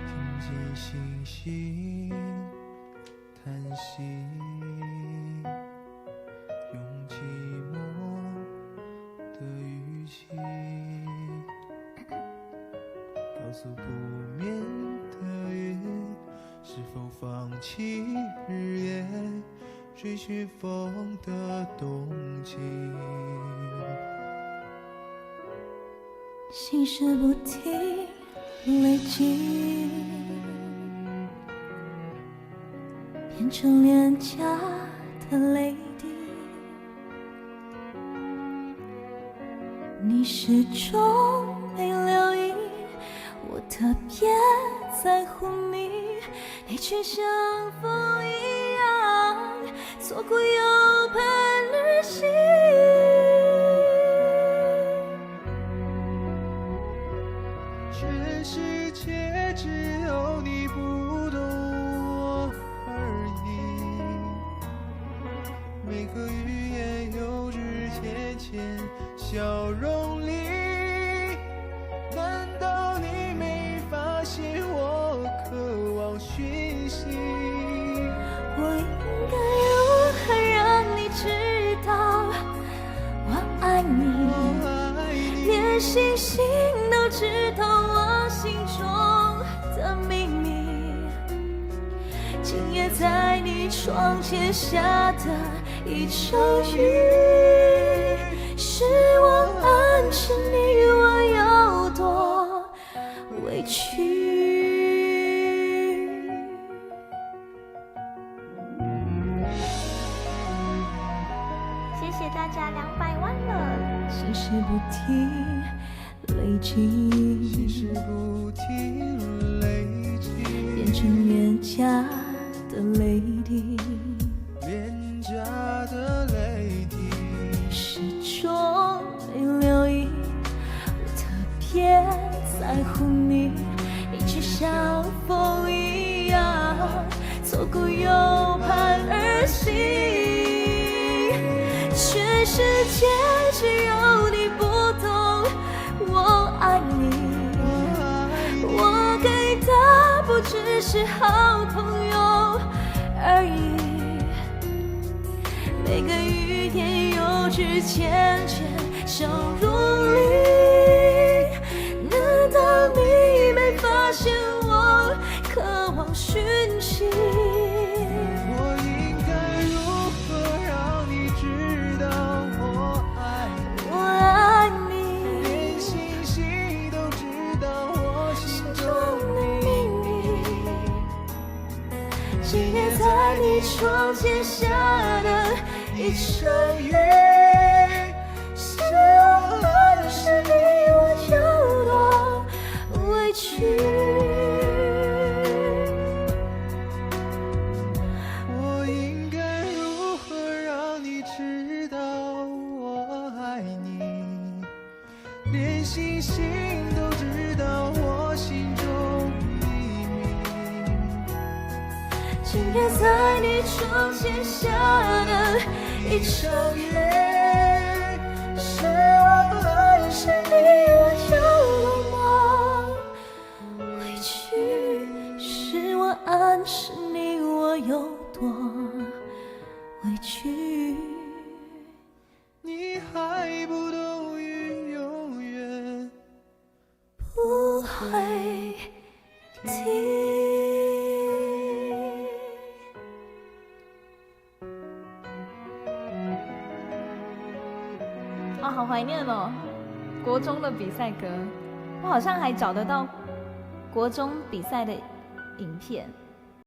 听见星星叹息，用寂寞的语气告诉不眠的云，是否放弃日夜追寻风的动静。心事不停累积，变成脸颊的泪滴。你始终没留意，我特别在乎你，你却像风一样错过又盼而行。全世界只有你不懂我而已，每个语言幼稚浅浅笑容里，难道你没发现我渴望讯息？我应该如何让你知道我爱你？连星星都知道我心中的秘密，今夜在你窗前下的一场雨，是我暗示你我有多委屈。谢谢大家200万了，心事不停累积，心事不停累积，变成脸颊的泪滴，脸颊的泪滴。始终没留意，我特别在乎你，你却像风一样错过又盼而行。全世界只有你不懂我爱你，我给的不只是好朋友而已，每个雨点幼稚缱绻笑容里，难道你没发现我渴望讯息？我应该如何让你知道我爱你？我爱你，连星星都知道我心中的秘密，今夜在你窗前下的一场雨，是我暗示你我有多委屈。我应该如何让你知道我爱你？连星星都知道我心中秘密。今夜在你窗前下的一场雨，是我暗示你我有多么委屈，是我暗示你我有多委屈。你还不懂云永远不会停。啊，好怀念哦，国中的比赛歌，我好像还找得到国中比赛的影片。